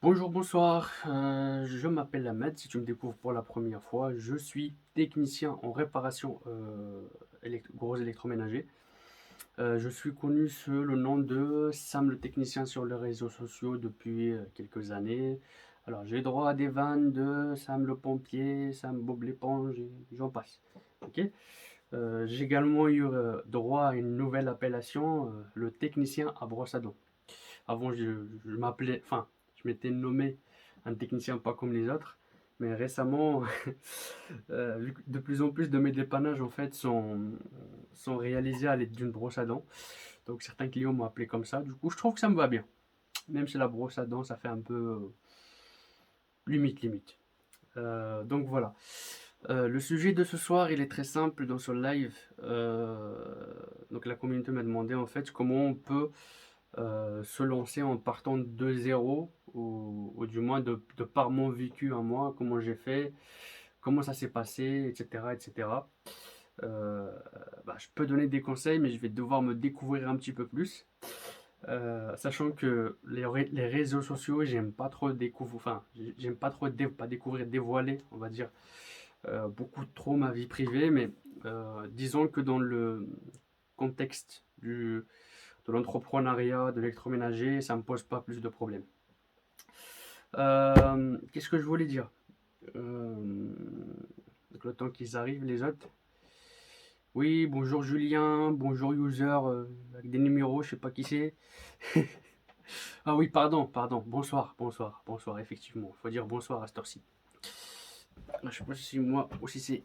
Bonjour, bonsoir, je m'appelle Ahmed, si tu me découvres pour la première fois, je suis technicien en réparation gros électroménager. Je suis connu sous le nom de Sam le technicien sur les réseaux sociaux depuis quelques années. Alors j'ai droit à des vannes de Sam le pompier, Sam Bob l'éponge et j'en passe. Ok. J'ai également eu droit à une nouvelle appellation, le technicien à brosse à dents. Avant, je m'appelais, enfin, je m'étais nommé un technicien pas comme les autres, mais récemment, vu que de plus en plus de mes dépannages en fait sont réalisés à l'aide d'une brosse à dents. Donc certains clients m'ont appelé comme ça. Du coup, je trouve que ça me va bien. Même si la brosse à dents, ça fait un peu limite. Donc voilà. Le sujet de ce soir, il est très simple dans ce live. Donc la communauté m'a demandé en fait comment on peut se lancer en partant de zéro, ou du moins de par mon vécu à moi, comment j'ai fait, comment ça s'est passé, etc. etc. Je peux donner des conseils, mais je vais devoir me découvrir un petit peu plus. Sachant que les réseaux sociaux, j'aime pas trop découvrir, enfin, j'aime pas trop pas découvrir, dévoiler, on va dire, beaucoup trop ma vie privée, mais disons que dans le contexte de l'entrepreneuriat, de l'électroménager, ça me pose pas plus de problèmes. Qu'est-ce que je voulais dire? Donc le temps qu'ils arrivent, les autres. Oui, bonjour Julien, bonjour user, avec des numéros, je sais pas qui c'est. Ah oui, pardon, bonsoir, effectivement. Il faut dire bonsoir à cette heure-ci. Je sais pas si moi ou si c'est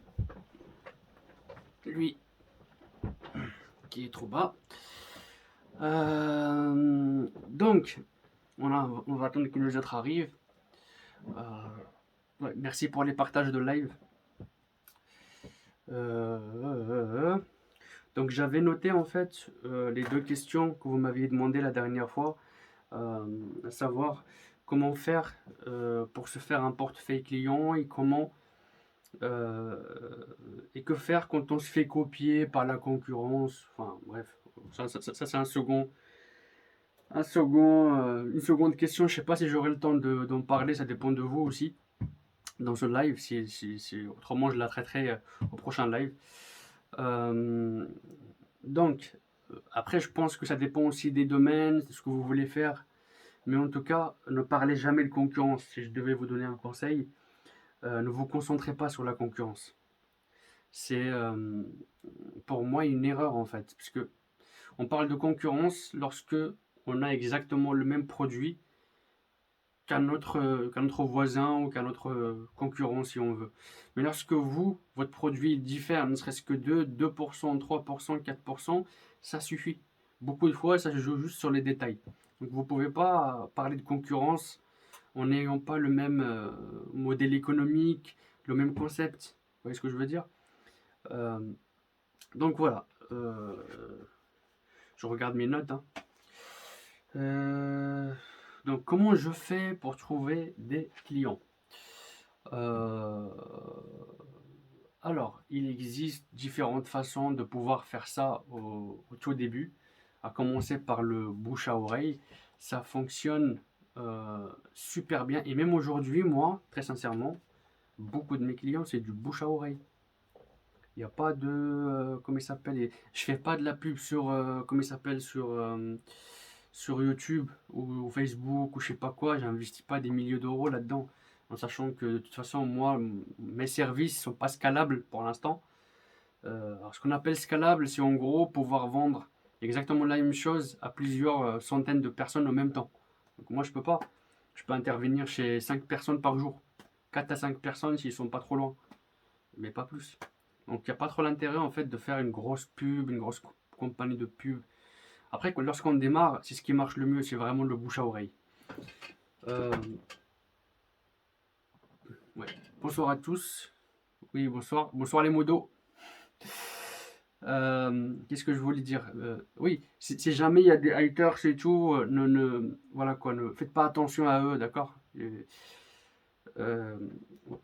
lui qui est trop bas. Donc, on va attendre que les autres arrivent. Ouais, merci pour les partages de live. Euh, euh, euh. Donc j'avais noté en fait les deux questions que vous m'aviez demandé la dernière fois, à savoir comment faire pour se faire un portefeuille client et comment euh, et que faire quand on se fait copier par la concurrence. Enfin bref, ça, c'est une seconde question. Je sais pas si j'aurai le temps d'en parler, ça dépend de vous aussi dans ce live. Autrement, je la traiterai au prochain live. Euh, donc, après, je pense que ça dépend aussi des domaines, de ce que vous voulez faire. Mais en tout cas, ne parlez jamais de concurrence. Si je devais vous donner un conseil, ne vous concentrez pas sur la concurrence. C'est pour moi une erreur en fait, puisque on parle de concurrence lorsque on a exactement le même produit qu'un autre voisin ou qu'un autre concurrent si on veut. Mais lorsque votre produit diffère, ne serait-ce que de 2%, 3%, 4%, ça suffit. Beaucoup de fois, ça se joue juste sur les détails. Donc vous ne pouvez pas parler de concurrence en n'ayant pas le même modèle économique, le même concept. Vous voyez ce que je veux dire? Euh, donc voilà. Je regarde mes notes, hein. Euh, donc comment je fais pour trouver des clients? Euh, alors, il existe différentes façons de pouvoir faire ça au tout début, à commencer par le bouche à oreille. Ça fonctionne super bien. Et même aujourd'hui, moi, très sincèrement, beaucoup de mes clients, c'est du bouche à oreille. Il n'y a pas de... comment il s'appelle? Je fais pas de la pub sur... comment il s'appelle? Sur YouTube ou Facebook ou je sais pas quoi. J'investis pas des milliers d'euros là-dedans. En sachant que de toute façon, moi, mes services sont pas scalables pour l'instant. Alors, ce qu'on appelle scalable, c'est en gros pouvoir vendre exactement la même chose à plusieurs centaines de personnes en même temps. Donc, moi, je peux pas. Je peux intervenir chez 5 personnes par jour. 4 à 5 personnes s'ils sont pas trop loin. Mais pas plus. Donc, il n'y a pas trop l'intérêt en fait de faire une grosse pub, une grosse compagnie de pub. Après, lorsqu'on démarre, c'est ce qui marche le mieux, c'est vraiment le bouche à oreille. Euh, ouais. Bonsoir à tous. Oui, bonsoir. Bonsoir les modos. Qu'est-ce que je voulais dire? Oui, si jamais il y a des haters et tout, voilà quoi, ne faites pas attention à eux, d'accord? Euh,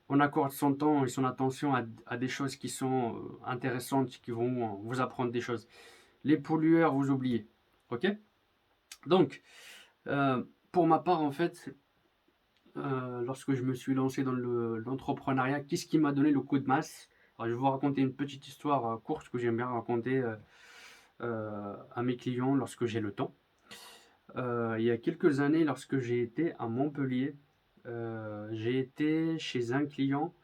on accorde son temps et son attention à des choses qui sont intéressantes, qui vont vous apprendre des choses. Les pollueurs, vous oubliez, ok? Donc, pour ma part, en fait, lorsque je me suis lancé dans l'entrepreneuriat, qu'est-ce qui m'a donné le coup de masse? Alors, je vais vous raconter une petite histoire courte que j'aime bien raconter à mes clients lorsque j'ai le temps. Il y a quelques années, lorsque j'ai été à Montpellier, j'ai été chez un client.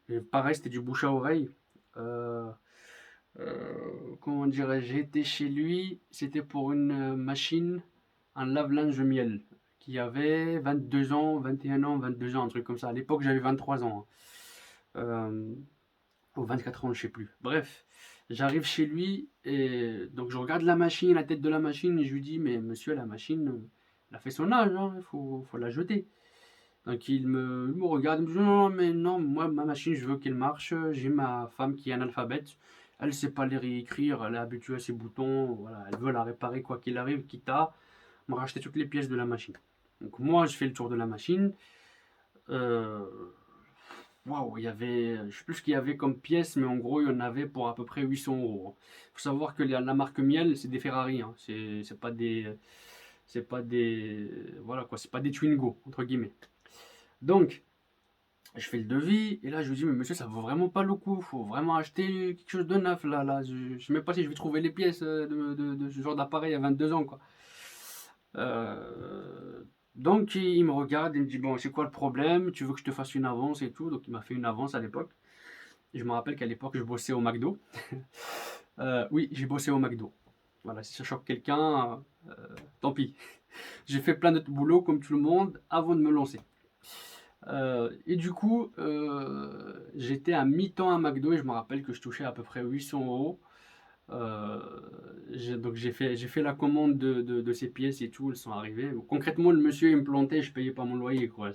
Et pareil, c'était du bouche à oreille. Euh, Comment dirais-je, j'ai été chez lui, c'était pour une machine, un lave-linge miel, qui avait 22 ans, 21 ans, 22 ans, un truc comme ça. À l'époque, j'avais 23 ans, hein. Ou 24 ans, je sais plus. Bref, j'arrive chez lui et donc je regarde la machine, la tête de la machine, et je lui dis, mais monsieur, la machine, elle a fait son âge, hein, faut la jeter. Donc il me regarde, il me dit non, mais non, moi ma machine je veux qu'elle marche. J'ai ma femme qui est analphabète, elle sait pas lire et écrire, elle est habituée à ses boutons, voilà, elle veut la réparer quoi qu'il arrive, quitte à me racheter toutes les pièces de la machine. Donc moi je fais le tour de la machine. Euh, Waouh, il y avait, je sais plus ce qu'il y avait comme pièces, mais en gros il y en avait pour à peu près 800 euros. Faut savoir que la marque Miel c'est des Ferrari, hein. C'est pas des, voilà quoi, c'est pas des Twingo entre guillemets. Donc je fais le devis et là je lui dis mais monsieur ça vaut vraiment pas le coup, faut vraiment acheter quelque chose de neuf là, je sais même pas si je vais trouver les pièces de ce genre d'appareil à 22 ans quoi. Euh, donc il me regarde, il me dit bon c'est quoi le problème, tu veux que je te fasse une avance et tout, donc il m'a fait une avance à l'époque. Et je me rappelle qu'à l'époque je bossais au McDo. Oui j'ai bossé au McDo. Voilà si ça choque quelqu'un, tant pis. J'ai fait plein d'autres boulots comme tout le monde avant de me lancer. Et du coup, j'étais à mi-temps à McDo et je me rappelle que je touchais à peu près 800 euros. Euh, donc j'ai fait la commande de ces pièces et tout, elles sont arrivées. Donc, concrètement, le monsieur il me plantait, je payais pas mon loyer quoi.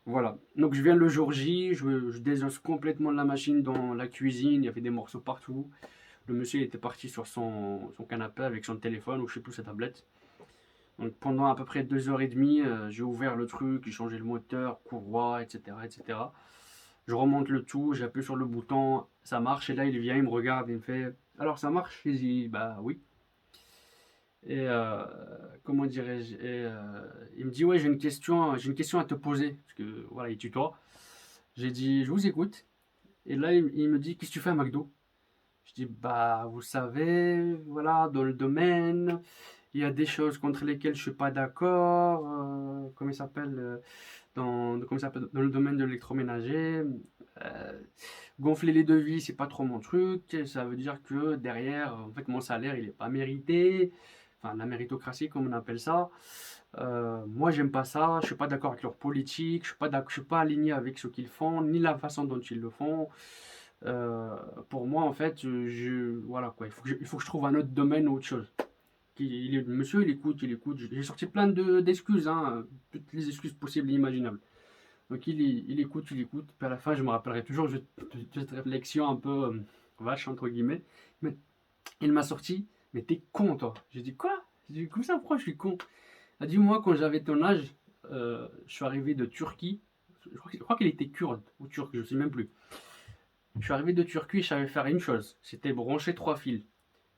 Voilà. Donc je viens le jour J, je désosse complètement la machine dans la cuisine, il y avait des morceaux partout. Le monsieur il était parti sur son canapé avec son téléphone ou je sais plus sa tablette. Donc pendant à peu près 2 heures et demie, j'ai ouvert le truc, j'ai changé le moteur, courroie, etc., etc. Je remonte le tout, j'appuie sur le bouton, ça marche. Et là, il vient, il me regarde, il me fait alors ça marche? Je dis bah oui. Et comment dirais-je? Il me dit ouais, j'ai une question à te poser. Parce que voilà, il tutoie. J'ai dit je vous écoute. Et là, il me dit qu'est-ce que tu fais à McDo? Je dis bah vous savez, voilà, dans le domaine. Il y a des choses contre lesquelles je suis pas d'accord, comment il s'appelle, comment il s'appelle, dans le domaine de l'électroménager. Euh, Gonfler les devis, c'est pas trop mon truc. Ça veut dire que derrière, en fait, mon salaire, il est pas mérité. Enfin, la méritocratie, comme on appelle ça. Moi, j'aime pas ça. Je suis pas d'accord avec leur politique. Je suis pas aligné avec ce qu'ils font, ni la façon dont ils le font. Euh, pour moi, en fait, voilà quoi. Il faut que je trouve un autre domaine ou autre chose. Monsieur, il écoute, il écoute. J'ai sorti plein d'excuses, hein, toutes les excuses possibles et imaginables. Donc il écoute, il écoute. Puis à la fin, je me rappellerai toujours de cette réflexion un peu vache, entre guillemets. Mais il m'a sorti, mais t'es con, toi. J'ai dit, quoi? J'ai dit, comme ça, pourquoi je suis con? Il a dit, moi, quand j'avais ton âge, je suis arrivé de Turquie. Je crois qu'il était kurde ou turc, je ne sais même plus. Je suis arrivé de Turquie, je savais faire une chose, c'était brancher 3 fils.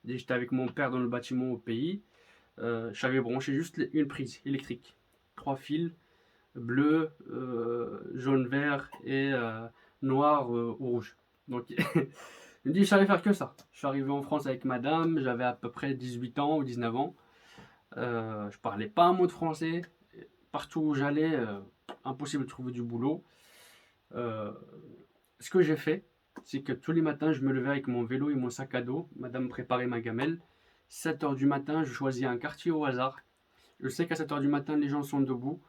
J'étais avec mon père dans le bâtiment au pays. J'avais branché juste une prise électrique. 3 fils, bleu, jaune, vert et noir ou rouge. Donc il me dit je savais faire que ça. Je suis arrivé en France avec madame, j'avais à peu près 18 ans ou 19 ans. Je parlais pas un mot de français. Partout où j'allais, impossible de trouver du boulot. Euh, Ce que j'ai fait, c'est que tous les matins, je me levais avec mon vélo et mon sac à dos. Madame préparait ma gamelle. 7 heures du matin, je choisis un quartier au hasard. Je sais qu'à 7 heures du matin, les gens sont debout.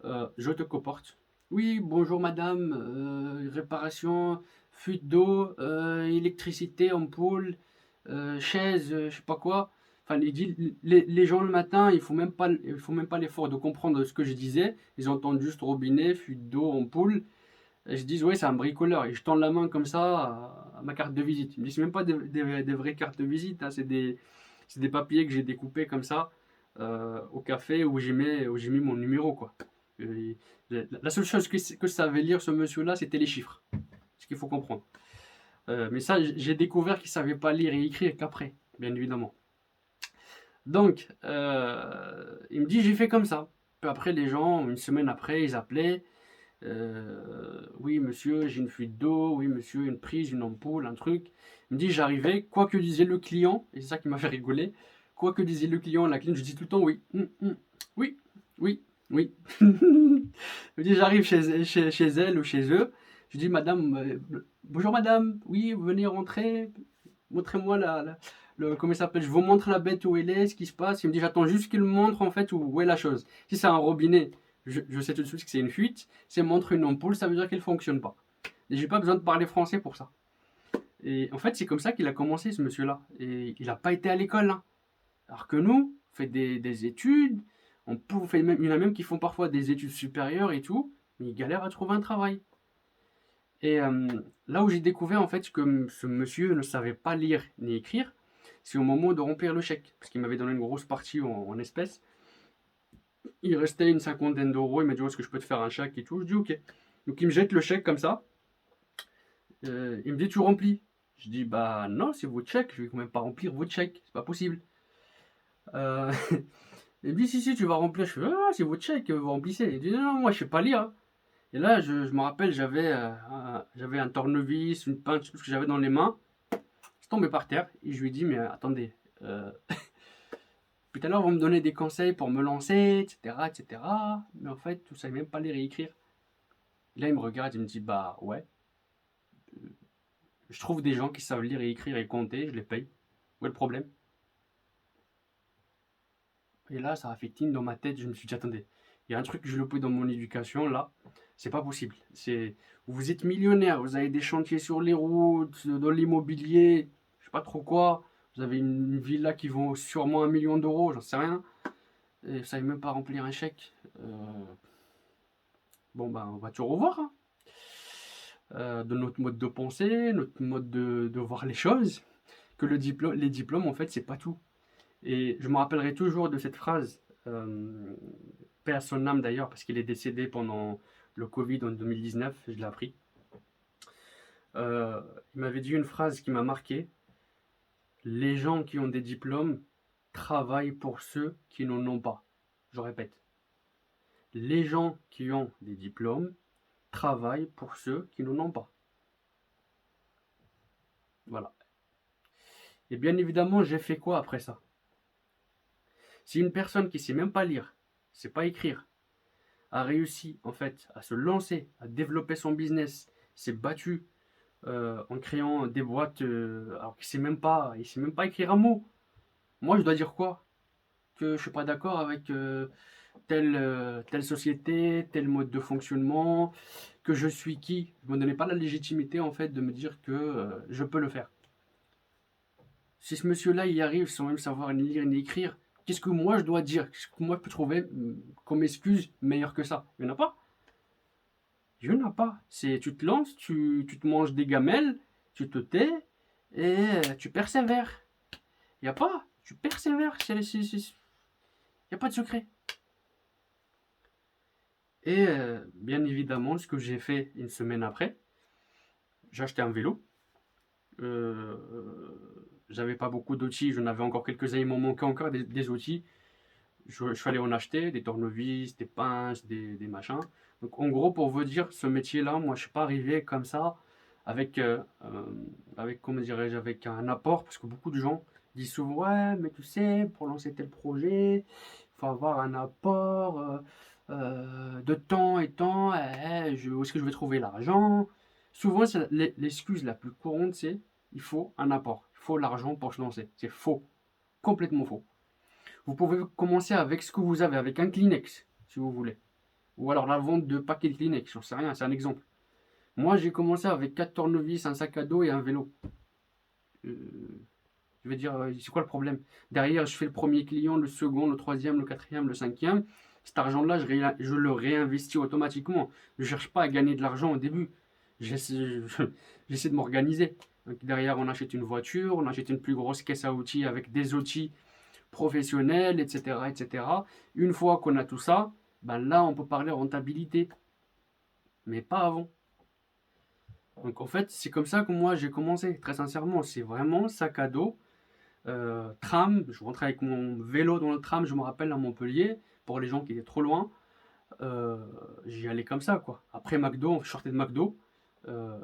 Je te comporte. Oui, bonjour madame, réparation, fuite d'eau, électricité, ampoule, chaise, je sais pas quoi. Enfin, les gens le matin, il faut même pas l'effort de comprendre ce que je disais. Ils entendent juste robinet, fuite d'eau, ampoule. Et je dis, ouais, c'est un bricoleur. Et je tends la main comme ça à ma carte de visite. Ils me disent, c'est même pas des vraies cartes de visite, hein, c'est des papiers que j'ai découpés comme ça au café où j'ai mis mon numéro, quoi. Et la seule chose que savait lire ce monsieur-là, c'était les chiffres. Ce qu'il faut comprendre. Mais ça, j'ai découvert qu'il savait pas lire et écrire qu'après, bien évidemment. Donc, il me dit, j'ai fait comme ça. Puis après, les gens, une semaine après, ils appelaient. Oui, monsieur, j'ai une fuite d'eau. Oui, monsieur, une prise, une ampoule, un truc. Il me dit, j'arrivais, quoi que disait le client, et c'est ça qui m'a fait rigoler. Quoi que disait le client à la clinique, je dis tout le temps oui. Oui, oui, oui. Il me dit, j'arrive chez elle ou chez eux. Je dis, madame, bonjour madame, oui, vous venez rentrer. Montrez-moi comment il s'appelle. Je vous montre la bête où elle est, ce qui se passe. Il me dit, j'attends juste qu'il me montre en fait où est la chose. Si c'est un robinet, je sais tout de suite que c'est une fuite. Si elle montre une ampoule, ça veut dire qu'elle ne fonctionne pas. Et j'ai pas besoin de parler français pour ça. Et en fait, c'est comme ça qu'il a commencé ce monsieur-là. Et il n'a pas été à l'école, hein. Alors que nous, on fait des études. Il y en a même qui font parfois des études supérieures et tout. Mais ils galèrent à trouver un travail. Et là où j'ai découvert en fait que ce monsieur ne savait pas lire ni écrire, c'est au moment de remplir le chèque. Parce qu'il m'avait donné une grosse partie en espèces. Il restait une cinquantaine d'euros. Il m'a dit, oh, est-ce que je peux te faire un chèque et tout. Je dis, ok. Donc il me jette le chèque comme ça. Il me dit, tu remplis. Je dis, bah non, c'est votre chèque. Je vais quand même pas remplir votre chèque. C'est pas possible. Euh, il me dit, si, tu vas remplir. Je fais, ah, c'est votre chèque, vous remplissez. Il dit, non, non, moi je sais pas lire, hein. Et là, je me rappelle, j'avais un tournevis, une pince, tout ce que j'avais dans les mains. Je tombais par terre et je lui dis, mais attendez, tout à l'heure vous me donnez des conseils pour me lancer, etc., etc. Mais en fait, vous savez même pas lire et écrire. Et là, il me regarde, il me dit, bah ouais, je trouve des gens qui savent lire et écrire et compter, je les paye. Où est le problème? Et là, ça a fait tilt dans ma tête, je me suis dit, attendez, il y a un truc que je loupé dans mon éducation, là, c'est pas possible. Vous êtes millionnaire, vous avez des chantiers sur les routes, dans l'immobilier, je sais pas trop quoi, vous avez une villa qui vaut sûrement 1 million d'euros, j'en sais rien, et vous savez même pas remplir un chèque. Bon, ben, on va tout revoir, hein. De notre mode de pensée, notre mode de voir les choses, que les diplômes, en fait, c'est pas tout. Et je me rappellerai toujours de cette phrase, paix à son âme d'ailleurs, parce qu'il est décédé pendant le Covid en 2019, je l'ai appris. Euh, il m'avait dit une phrase qui m'a marqué. Les gens qui ont des diplômes travaillent pour ceux qui n'en ont pas. Je répète. Les gens qui ont des diplômes travaillent pour ceux qui n'en ont pas. Voilà. Et bien évidemment, j'ai fait quoi après ça? Si une personne qui ne sait même pas lire, ne sait pas écrire, a réussi en fait à se lancer, à développer son business, s'est battu en créant des boîtes alors il sait même pas écrire un mot. Moi, je dois dire quoi? Que je suis pas d'accord avec telle société, tel mode de fonctionnement, que je suis qui? Je me donnais pas la légitimité en fait de me dire que je peux le faire. Si ce monsieur-là y arrive sans même savoir ni lire ni écrire, qu'est-ce que moi je dois dire? Qu'est-ce que moi je peux trouver comme excuse meilleure que ça? Il n'y en a pas. Il n'y en a pas. Tu te lances, tu te manges des gamelles, tu te tais et tu persévères. Il n'y a pas. Tu persévères. Il n'y a pas de secret. Et bien évidemment, ce que j'ai fait une semaine après, j'ai acheté un vélo. Euh, J'avais pas beaucoup d'outils, j'en avais encore quelques-uns, il m'en manquait encore des outils. Je suis allé en acheter, des tournevis, des pinces, des machins. Donc en gros, pour vous dire, ce métier-là, moi je suis pas arrivé comme ça avec, comment dirais-je, avec un apport, parce que beaucoup de gens disent souvent, ouais, mais tu sais, pour lancer tel projet, il faut avoir un apport de temps et temps, où est-ce que je vais trouver l'argent? Souvent, c'est l'excuse la plus courante, c'est il faut un apport, il faut l'argent pour se lancer. C'est faux, complètement faux. Vous pouvez commencer avec ce que vous avez, avec un Kleenex, si vous voulez. Ou alors la vente de paquets de Kleenex, j'en sais rien, c'est un exemple. Moi, j'ai commencé avec 4 tournevis, un sac à dos et un vélo. Je vais dire, c'est quoi le problème? Derrière, je fais le premier client, le second, le troisième, le quatrième, le cinquième. Cet argent-là, je le réinvestis automatiquement. Je ne cherche pas à gagner de l'argent au début. J'essaie j'essaie de m'organiser. Donc derrière, on achète une voiture, on achète une plus grosse caisse à outils avec des outils professionnels, etc., etc. Une fois qu'on a tout ça, ben là, on peut parler rentabilité. Mais pas avant. Donc en fait, c'est comme ça que moi j'ai commencé, très sincèrement. C'est vraiment sac à dos, tram. Je rentrais avec mon vélo dans le tram, je me rappelle à Montpellier. pour les gens qui étaient trop loin, j'y allais comme ça, quoi. Après McDo, je sortais de McDo. euh,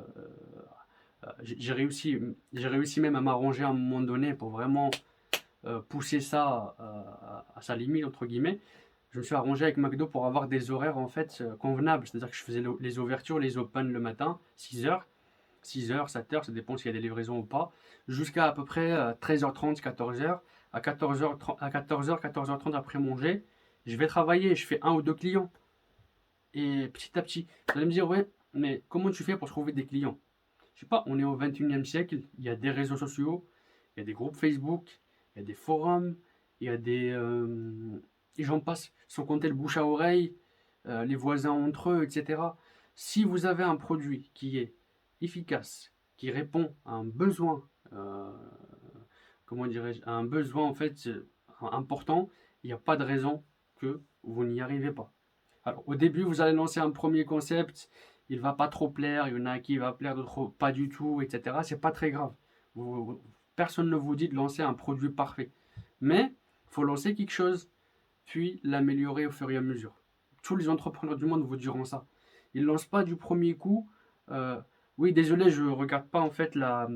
j'ai réussi même à m'arranger à un moment donné pour vraiment pousser ça à sa limite, entre guillemets. Je me suis arrangé avec McDo pour avoir des horaires en fait convenables. C'est-à-dire que je faisais les ouvertures, les open le matin, 6 heures, 6 heures, 7 heures, ça dépend s'il y a des livraisons ou pas, jusqu'à peu près 13h30, 14h. À 14h30, à 14h, 14h30 après manger, je vais travailler, je fais un ou deux clients. Et petit à petit, vous allez me dire, ouais, mais comment tu fais pour trouver des clients? Je sais pas, on est au 21e siècle, il y a des réseaux sociaux, il y a des groupes Facebook, il y a des forums, il y a des... et j'en passe, sans compter le bouche à oreille, les voisins entre eux, etc. Si vous avez un produit qui est efficace, qui répond à un besoin, comment dirais-je, à un besoin en fait important, il n'y a pas de raison que vous n'y arrivez pas. Alors, au début, vous allez lancer un premier concept, il va pas trop plaire, il y en a qui va plaire, d'autres pas du tout, etc. C'est pas très grave. Personne ne vous dit de lancer un produit parfait. Mais il faut lancer quelque chose, puis l'améliorer au fur et à mesure. Tous les entrepreneurs du monde vous diront ça. Ils ne lancent pas du premier coup. euh, oui, désolé, je ne regarde pas en fait la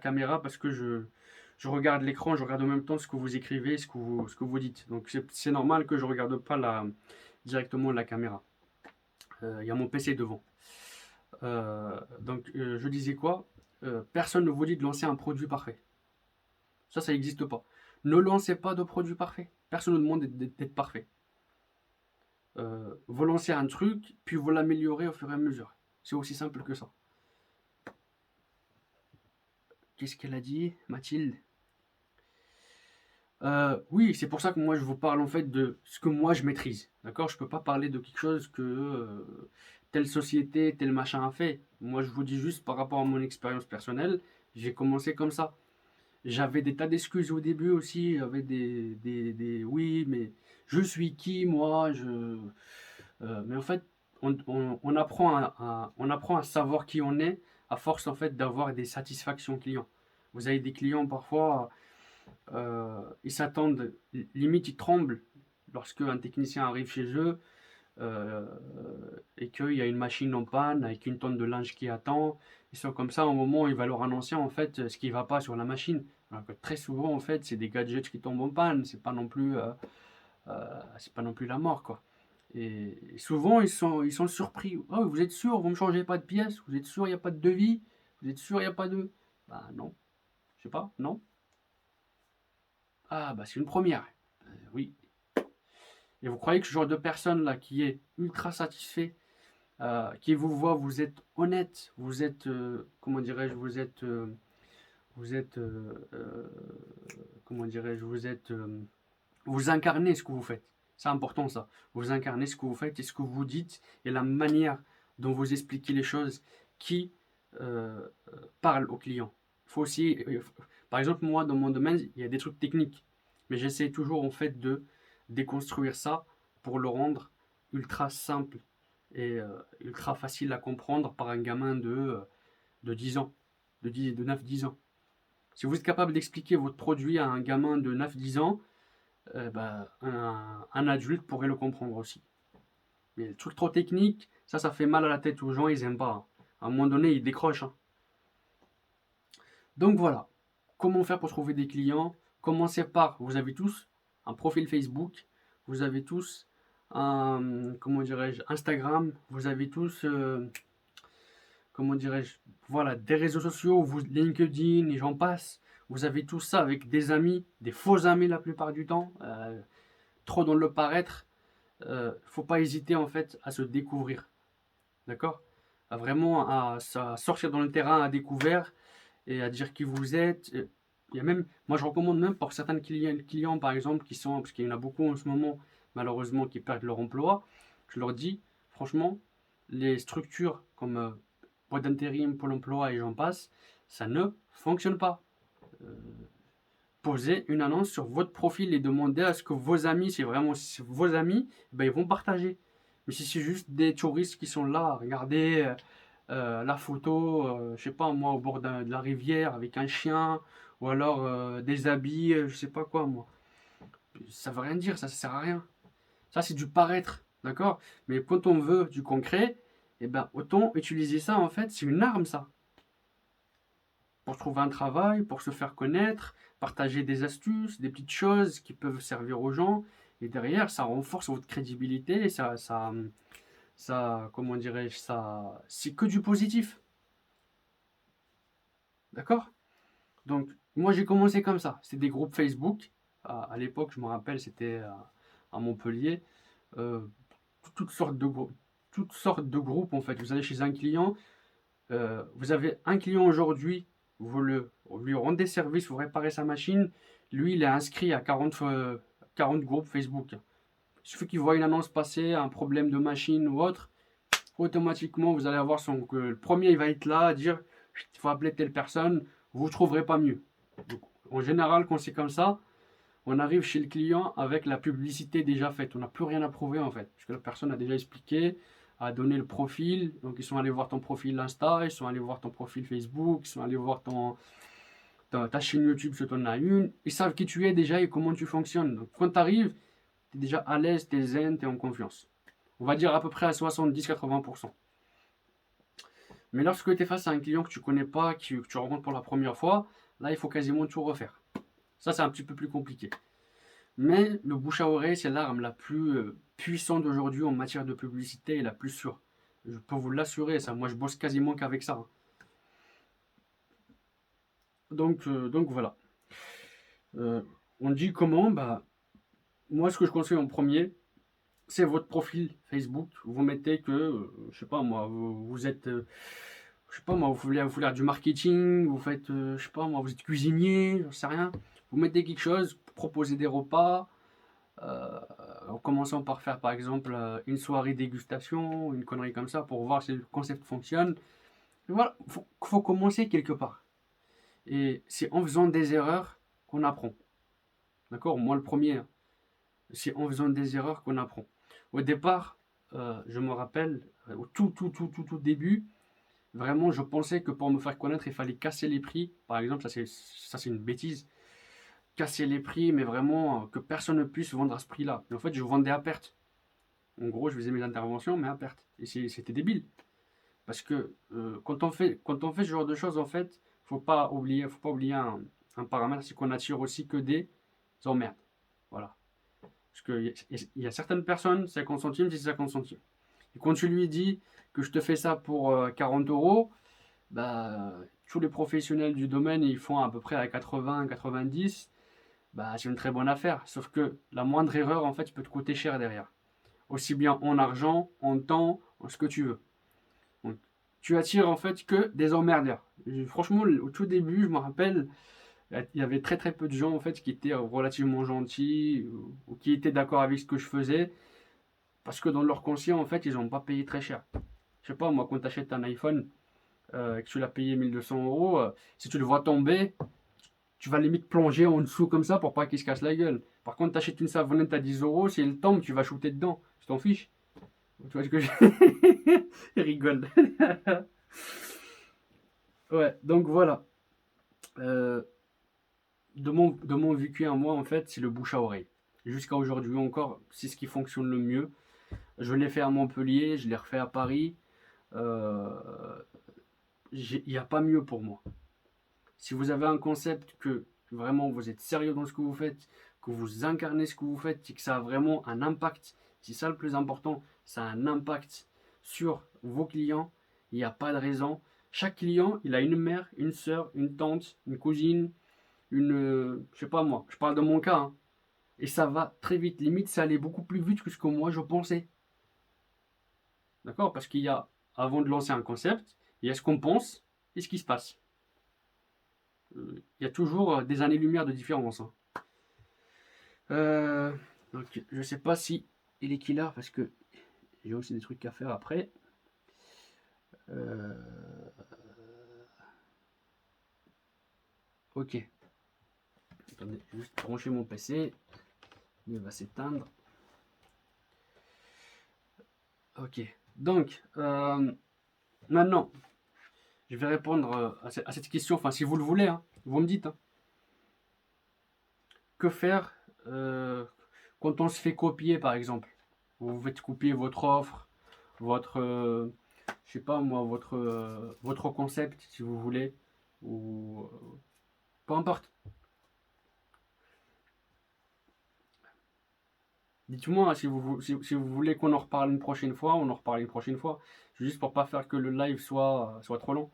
caméra parce que je regarde l'écran, je regarde en même temps ce que vous écrivez, ce que vous dites. Donc c'est normal que je ne regarde pas directement la caméra. Il y a mon PC devant. Je disais quoi? Personne ne vous dit de lancer un produit parfait. Ça n'existe pas. Ne lancez pas de produit parfait. Personne ne vous demande d'être parfait. Vous lancez un truc, puis vous l'améliorez au fur et à mesure. C'est aussi simple que ça. Qu'est-ce qu'elle a dit, Mathilde? Oui, c'est pour ça que moi je vous parle en fait de ce que moi je maîtrise. D'accord? Je peux pas parler de quelque chose que telle société, tel machin a fait. Moi je vous dis juste par rapport à mon expérience personnelle, j'ai commencé comme ça. J'avais des tas d'excuses au début aussi, j'avais oui, mais je suis qui moi? Mais en fait, on apprend on apprend à savoir qui on est à force en fait d'avoir des satisfactions clients. Vous avez des clients parfois, ils s'attendent, limite ils tremblent lorsque un technicien arrive chez eux euh, et qu'il y a une machine en panne avec une tonne de linge qui attend. Ils sont comme ça au moment où il va leur annoncer en fait ce qui ne va pas sur la machine. Alors que très souvent en fait c'est des gadgets qui tombent en panne, c'est pas non plus la mort quoi. Et souvent ils sont surpris. Oh, vous êtes sûr, vous ne me changez pas de pièce? Vous êtes sûr il n'y a pas de devis? Vous êtes sûr il n'y a pas de... Bah non, je sais pas, non. Ah bah c'est une première. Oui. Et vous croyez que ce genre de personne là qui est ultra satisfait, qui vous voit, vous êtes honnête, vous êtes, comment dirais-je, vous êtes, comment dirais-je, vous incarnez ce que vous faites. C'est important ça. Vous incarnez ce que vous faites et ce que vous dites et la manière dont vous expliquez les choses qui euh, parle au client. Il faut aussi, par exemple, moi dans mon domaine, il y a des trucs techniques, mais j'essaie toujours en fait de déconstruire ça pour le rendre ultra simple et ultra facile à comprendre par un gamin de 10 ans, de 9-10 ans. Si vous êtes capable d'expliquer votre produit à un gamin de 9-10 ans, un adulte pourrait le comprendre aussi. Mais le truc trop technique, ça fait mal à la tête aux gens, ils aiment pas. À un moment donné, ils décrochent. Donc voilà, comment faire pour trouver des clients? Commencez par, vous avez tous un profil Facebook, vous avez tous un, comment dirais-je, Instagram, vous avez tous, comment dirais-je, voilà, des réseaux sociaux, LinkedIn et j'en passe. Vous avez tout ça avec des amis, des faux amis la plupart du temps, trop dans le paraître. Faut pas hésiter en fait à se découvrir, d'accord? Vraiment à sortir dans le terrain à découvert et à dire qui vous êtes. Il y a même, moi je recommande même pour certains clients par exemple qui sont, parce qu'il y en a beaucoup en ce moment malheureusement qui perdent leur emploi, je leur dis franchement les structures comme boîte d'intérim, Pôle emploi et j'en passe, ça ne fonctionne pas. Euh, Posez une annonce sur votre profil et demandez à ce que vos amis, c'est vraiment vos amis, ben, ils vont partager. Mais si c'est juste des touristes qui sont là, regardez la photo, je sais pas moi, au bord de la rivière avec un chien, ou alors des habits, je sais pas quoi moi. Ça veut rien dire, ça sert à rien. Ça, c'est du paraître, d'accord? Mais quand on veut du concret, eh ben, autant utiliser ça, en fait, c'est une arme, ça. Pour trouver un travail, pour se faire connaître, partager des astuces, des petites choses qui peuvent servir aux gens. Et derrière, ça renforce votre crédibilité, comment dirais-je, ça, c'est que du positif, d'accord? Donc, moi, j'ai commencé comme ça. C'était des groupes Facebook. À l'époque, je me rappelle, c'était à Montpellier. Euh, toutes sortes de groupes. Toutes sortes de groupes, en fait. Vous allez chez un client, vous avez un client aujourd'hui, vous lui rendez service, vous réparez sa machine. Lui, il est inscrit à 40 groupes Facebook. Il suffit qu'il voit une annonce passer, un problème de machine ou autre, automatiquement, vous allez avoir que le premier, il va être là à dire, il faut appeler telle personne, vous ne trouverez pas mieux. Donc, en général, quand c'est comme ça, on arrive chez le client avec la publicité déjà faite. On n'a plus rien à prouver en fait, puisque la personne a déjà expliqué, a donné le profil. Donc ils sont allés voir ton profil Insta, ils sont allés voir ton profil Facebook, ils sont allés voir ta chaîne YouTube si tu en as une. Ils savent qui tu es déjà et comment tu fonctionnes. Donc quand tu arrives, tu es déjà à l'aise, tu es zen, tu es en confiance. On va dire à peu près à 70-80%. Mais lorsque tu es face à un client que tu connais pas, que tu rencontres pour la première fois, là il faut quasiment tout refaire. Ça c'est un petit peu plus compliqué. Mais le bouche à oreille, c'est l'arme la plus puissante d'aujourd'hui en matière de publicité et la plus sûre. Je peux vous l'assurer, ça. Moi, je bosse quasiment qu'avec ça. Donc voilà. Euh, on dit comment? Bah, moi, ce que je conseille en premier, c'est votre profil Facebook. Vous mettez que, je sais pas moi, vous êtes, je sais pas moi, vous voulez faire du marketing, vous faites, je sais pas moi, vous êtes cuisinier, je sais rien. Vous mettez quelque chose, proposez des repas. Euh, En commençant par faire par exemple une soirée dégustation, une connerie comme ça pour voir si le concept fonctionne. Et voilà, faut commencer quelque part. Et c'est en faisant des erreurs qu'on apprend. D'accord? Moi le premier, hein. C'est en faisant des erreurs qu'on apprend. Au départ, je me rappelle, au tout début, vraiment je pensais que pour me faire connaître, il fallait casser les prix. Par exemple, ça c'est une bêtise. Casser les prix, mais vraiment que personne ne puisse vendre à ce prix-là. Et en fait, je vendais à perte. En gros, je faisais mes interventions, mais à perte. Et c'était débile. Parce que quand on fait ce genre de choses, en fait, faut pas oublier un paramètre, c'est qu'on attire aussi que des emmerdes. Voilà. Parce qu'il y a certaines personnes, 50 centimes, c'est 50 centimes. Et quand tu lui dis que je te fais ça pour 40 euros, bah, tous les professionnels du domaine, ils font à peu près à 80, 90. Bah, c'est une très bonne affaire. Sauf que la moindre erreur, en fait, peut te coûter cher derrière. Aussi bien en argent, en temps, en ce que tu veux. Donc, tu attires en fait que des emmerdeurs. Et franchement, au tout début, je me rappelle, il y avait très très peu de gens en fait qui étaient relativement gentils ou qui étaient d'accord avec ce que je faisais parce que dans leur conscient en fait ils n'ont pas payé très cher. Je sais pas, moi quand tu achètes un iPhone que tu l'as payé 1200 euros, si tu le vois tomber, tu vas limite plonger en dessous comme ça pour pas qu'il se casse la gueule. Par contre, tu achètes une savonnette à 10 euros, si elle tombe, tu vas shooter dedans. Tu t'en fiches. Tu vois ce que je... Il rigole. Ouais, donc voilà. Euh, de mon vécu à moi, en fait, c'est le bouche à oreille. Jusqu'à aujourd'hui encore, c'est ce qui fonctionne le mieux. Je l'ai fait à Montpellier, je l'ai refait à Paris. Euh, il n'y a pas mieux pour moi. Si vous avez un concept que vraiment vous êtes sérieux dans ce que vous faites, que vous incarnez ce que vous faites et que ça a vraiment un impact, c'est ça le plus important, ça a un impact sur vos clients, il n'y a pas de raison. Chaque client, il a une mère, une soeur, une tante, une cousine, je sais pas moi, je parle de mon cas, hein. Et ça va très vite, limite ça allait beaucoup plus vite que ce que moi je pensais. D'accord? Parce qu'il y a, avant de lancer un concept, il y a ce qu'on pense et ce qui se passe. Il y a toujours des années-lumière de différence, hein. Donc, je sais pas si il est killer parce que j'ai aussi des trucs à faire après. Euh, ok. Attendez, juste brancher mon PC. Il va s'éteindre. Ok. Donc, maintenant, je vais répondre à cette question. Enfin, si vous le voulez, hein, vous me dites, hein. Que faire quand on se fait copier, par exemple? vous faites copier votre offre, votre, je sais pas moi, votre concept si vous voulez, ou peu importe. Dites-moi si vous voulez qu'on en reparle une prochaine fois, on en reparle une prochaine fois. Juste pour pas faire que le live soit trop long.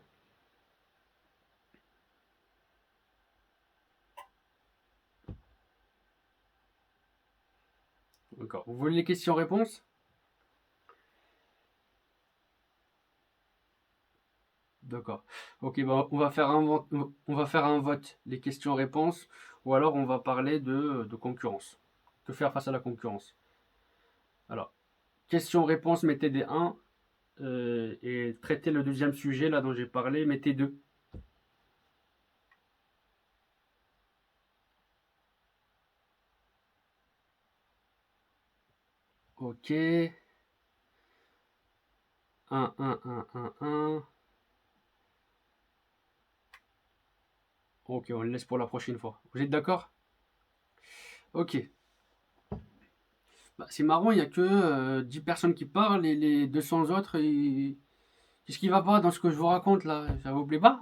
D'accord. Vous voulez les questions-réponses? D'accord. Ok, bah, on va faire un vote, les questions-réponses, ou alors on va parler de concurrence. Que faire face à la concurrence? Alors, questions-réponses, mettez des 1, et traitez le deuxième sujet là dont j'ai parlé, mettez 2. Ok. 1, 1, 1, 1, 1. Ok, on le laisse pour la prochaine fois. Vous êtes d'accord? Ok. Bah, c'est marrant, il n'y a que 10 personnes qui parlent et les 200 autres, qu'est-ce qui va pas dans ce que je vous raconte là? Ça vous plaît pas?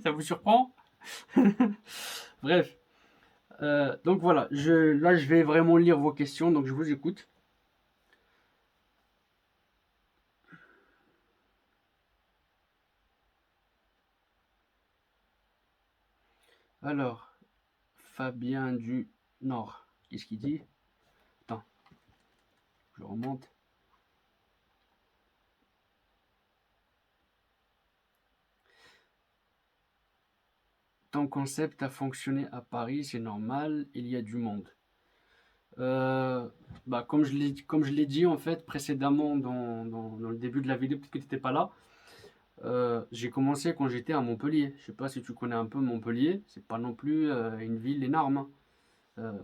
Ça vous surprend? Bref. Donc voilà, là je vais vraiment lire vos questions, donc je vous écoute. Alors, Fabien du Nord, qu'est-ce qu'il dit? Attends, je remonte. Ton concept a fonctionné à Paris, c'est normal, il y a du monde. Euh, Bah, comme je l'ai dit en fait précédemment dans le début de la vidéo, peut-être que tu n'étais pas là. J'ai commencé quand j'étais à Montpellier. Je sais pas si tu connais un peu Montpellier, c'est pas non plus une ville énorme, hein. Euh,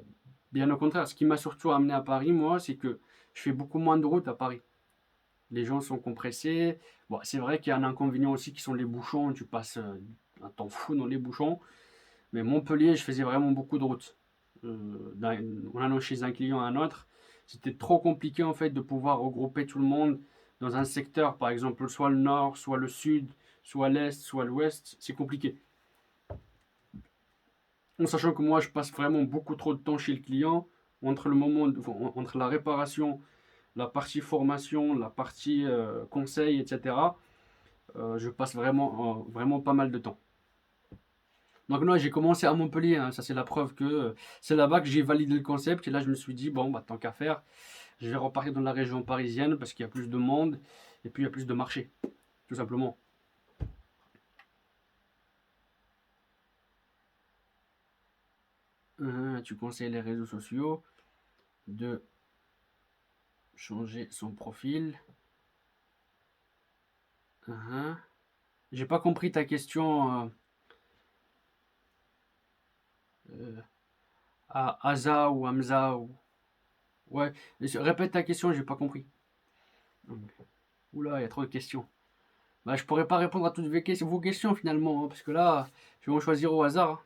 Bien au contraire, ce qui m'a surtout amené à Paris, moi, c'est que je fais beaucoup moins de routes à Paris. Les gens sont compressés. Bon, c'est vrai qu'il y a un inconvénient aussi qui sont les bouchons. Tu passes un temps fou dans les bouchons. Mais Montpellier, je faisais vraiment beaucoup de routes. En allant chez un client à un autre, c'était trop compliqué en fait de pouvoir regrouper tout le monde dans un secteur, par exemple, soit le nord, soit le sud, soit l'est, soit l'ouest. C'est compliqué. En sachant que moi, je passe vraiment beaucoup trop de temps chez le client entre la réparation, la partie formation, la partie conseil, etc. Je passe vraiment pas mal de temps. Donc non, j'ai commencé à Montpellier, hein. Ça c'est la preuve que c'est là-bas que j'ai validé le concept. Et là, je me suis dit, bon, bah, tant qu'à faire, je vais repartir dans la région parisienne parce qu'il y a plus de monde et puis il y a plus de marché, tout simplement. Tu conseilles les réseaux sociaux de changer son profil. J'ai pas compris ta question, à Aza ou Hamza ou... Ouais, répète ta question, j'ai pas compris. Oula, il y a trop de questions. Bah, je pourrais pas répondre à toutes vos questions finalement, hein, parce que là, je vais en choisir au hasard, hein.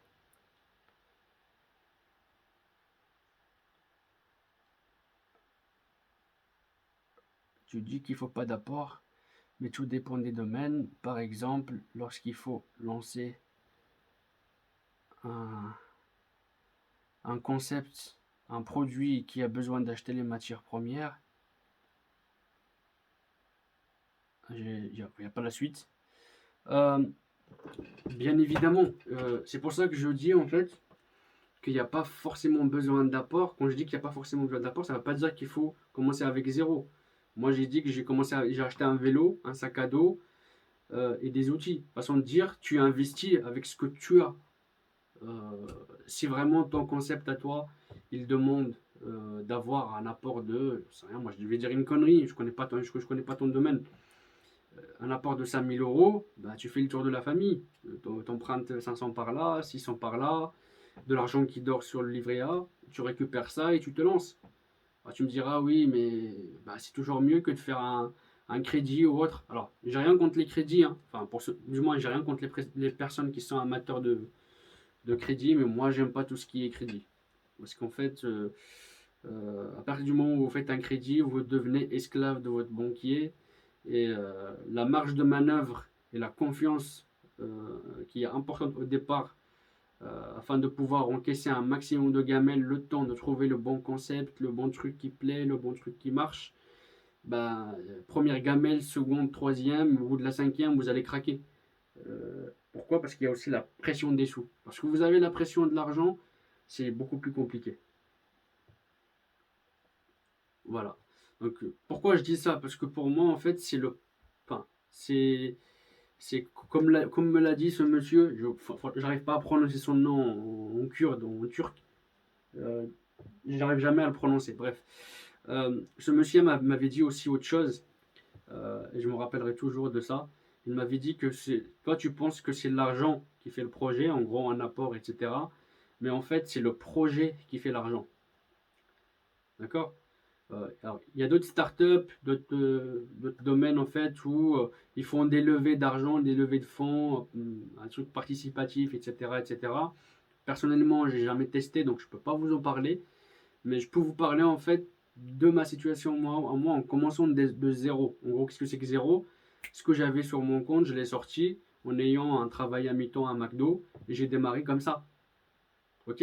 Tu dis qu'il faut pas d'apport, mais tout dépend des domaines. Par exemple, lorsqu'il faut lancer un, un concept, un produit qui a besoin d'acheter les matières premières, il n'y a pas la suite. Euh, Bien évidemment, c'est pour ça que je dis en fait qu'il n'y a pas forcément besoin d'apport. Quand je dis qu'il n'y a pas forcément besoin d'apport, ça ne veut pas dire qu'il faut commencer avec zéro. Moi, j'ai dit que j'ai acheté un vélo, un sac à dos et des outils. Façon de dire, tu investis avec ce que tu as. Euh, Si vraiment ton concept à toi, il demande d'avoir un apport de, je sais rien, moi je vais dire une connerie, je connais pas ton domaine, un apport de 5 000 euros, bah, tu fais le tour de la famille. T'empruntes 500 par là, 600 par là, de l'argent qui dort sur le livret A, tu récupères ça et tu te lances. Bah, tu me diras, oui, mais bah, c'est toujours mieux que de faire un crédit ou autre. Alors, j'ai rien contre les crédits, hein. Enfin, du moins, j'ai rien contre les personnes qui sont amateurs de crédit, mais moi, j'aime pas tout ce qui est crédit. Parce qu'en fait, À partir du moment où vous faites un crédit, vous devenez esclave de votre banquier et la marge de manœuvre et la confiance qui est importante au départ afin de pouvoir encaisser un maximum de gamelles, le temps de trouver le bon concept, le bon truc qui plaît, le bon truc qui marche. Ben, première gamelle, seconde, troisième, au bout de la cinquième, vous allez craquer. Pourquoi? Parce qu'il y a aussi la pression des sous. Parce que vous avez la pression de l'argent, c'est beaucoup plus compliqué. Voilà. Donc, pourquoi je dis ça? Parce que pour moi, en fait, c'est le. Enfin, c'est comme, comme me l'a dit ce monsieur, j'arrive pas à prononcer son nom en kurde, en turc. Euh, J'arrive jamais à le prononcer. Bref. Ce monsieur m'avait dit aussi autre chose, et je me rappellerai toujours de ça. Il m'avait dit que toi, tu penses que c'est l'argent qui fait le projet, en gros, un apport, etc. Mais en fait, c'est le projet qui fait l'argent. D'accord? Alors, il y a d'autres startups, d'autres domaines en fait où ils font des levées d'argent, des levées de fonds, un truc participatif, etc., etc. Personnellement, j'ai jamais testé, donc je peux pas vous en parler, mais je peux vous parler en fait de ma situation moi en commençant de zéro. En gros, qu'est-ce que c'est que zéro? Ce que j'avais sur mon compte, je l'ai sorti en ayant un travail à mi-temps à McDo et j'ai démarré comme ça. Ok?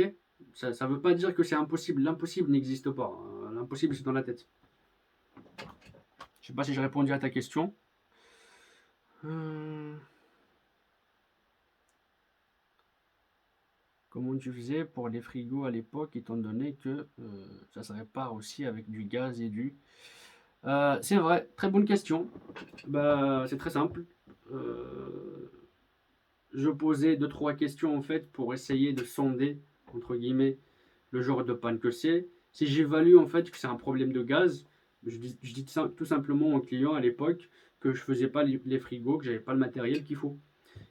Ça ne veut pas dire que c'est impossible. L'impossible n'existe pas. L'impossible, c'est dans la tête. Je sais pas si j'ai répondu à ta question. Euh, Comment tu faisais pour les frigos à l'époque, étant donné que ça se répare aussi avec du gaz et du... C'est vrai, très bonne question. Bah, c'est très simple. Euh, je posais deux, trois questions en fait pour essayer de sonder, entre guillemets, le genre de panne que c'est. Si j'évalue en fait que c'est un problème de gaz, je dis tout simplement au client à l'époque que je faisais pas les frigos, que j'avais pas le matériel qu'il faut.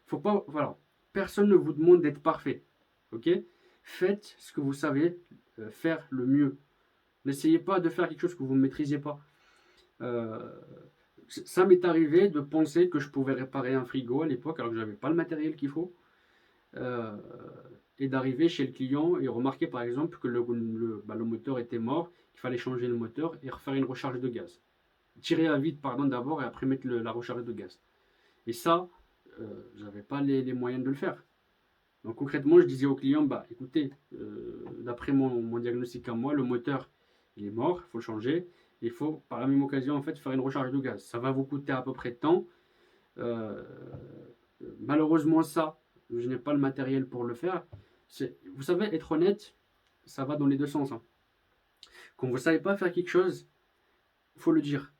Faut pas, voilà, personne ne vous demande d'être parfait, ok? Faites ce que vous savez faire le mieux. N'essayez pas de faire quelque chose que vous ne maîtrisez pas. Euh, Ça m'est arrivé de penser que je pouvais réparer un frigo à l'époque alors que j'avais pas le matériel qu'il faut. Euh, et d'arriver chez le client et remarquer par exemple que le moteur était mort, qu'il fallait changer le moteur et refaire une recharge de gaz. Tirer à vide pardon d'abord et après mettre la recharge de gaz. Et ça, j'avais pas les moyens de le faire. Donc concrètement, je disais au client, bah écoutez, d'après mon diagnostic à moi, le moteur il est mort, il faut le changer. Il faut par la même occasion en fait faire une recharge de gaz. Ça va vous coûter à peu près de temps. Euh, Malheureusement ça, je n'ai pas le matériel pour le faire. Vous savez, être honnête, ça va dans les deux sens. Hein. Quand vous ne savez pas faire quelque chose, il faut le dire.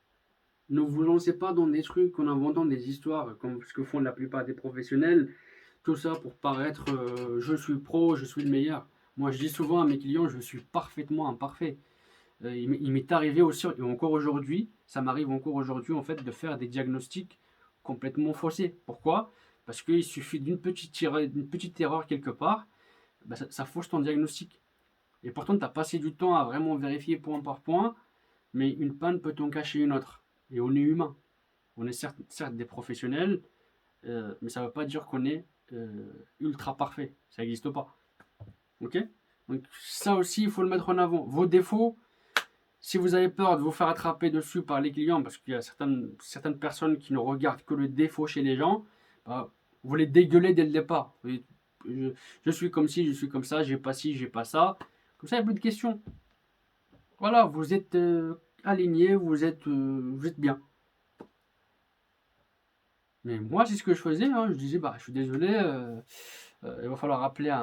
Ne vous lancez pas dans des trucs en inventant des histoires comme ce que font la plupart des professionnels. Tout ça pour paraître je suis pro, je suis le meilleur. Moi, je dis souvent à mes clients, je suis parfaitement imparfait. Il m'est arrivé aussi, et encore aujourd'hui, ça m'arrive encore aujourd'hui, en fait, de faire des diagnostics complètement faussés. Pourquoi? Parce qu'il suffit d'une petite erreur quelque part, bah, ça fausse ton diagnostic. Et pourtant, tu as passé du temps à vraiment vérifier point par point, mais une panne peut en cacher une autre. Et on est humain. On est certes des professionnels, mais ça ne veut pas dire qu'on est ultra parfait. Ça n'existe pas. Ok? Donc ça aussi, il faut le mettre en avant. Vos défauts, si vous avez peur de vous faire attraper dessus par les clients, parce qu'il y a certaines personnes qui ne regardent que le défaut chez les gens, bah, vous les dégueulez dès le départ. Je suis comme ci, je suis comme ça, j'ai pas ci, j'ai pas ça. Comme ça, il n'y a plus de questions. Voilà, vous êtes aligné, vous êtes bien. Mais moi, c'est ce que je faisais. Hein. Je disais, bah, je suis désolé, il va falloir appeler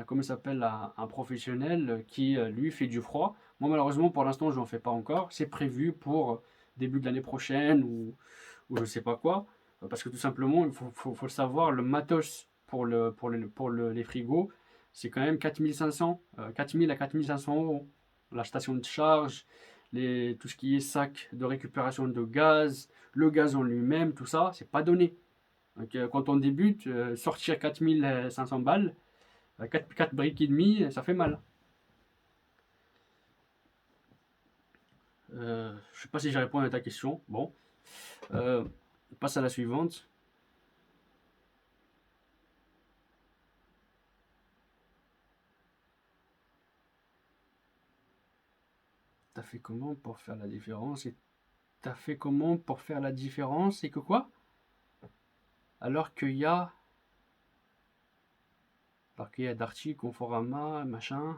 comment ça s'appelle, un professionnel qui, lui, fait du froid. Moi, malheureusement, pour l'instant, je n'en fais pas encore. C'est prévu pour début de l'année prochaine ou je ne sais pas quoi. Parce que tout simplement, faut le savoir, le matos les frigos, c'est quand même 4500, 4000 à 4500 €. La station de charge, tout ce qui est sac de récupération de gaz, le gaz en lui-même, tout ça, c'est pas donné. Donc, quand on débute, sortir 4500 balles, 4 briques et demi, ça fait mal. Je sais pas si j'ai répondu à ta question. Bon, on passe à la suivante. t'as fait comment pour faire la différence? Et t'as fait comment pour faire la différence? Et que quoi? Alors qu'il y a, alors qu'il y a Darty, Conforama, machin.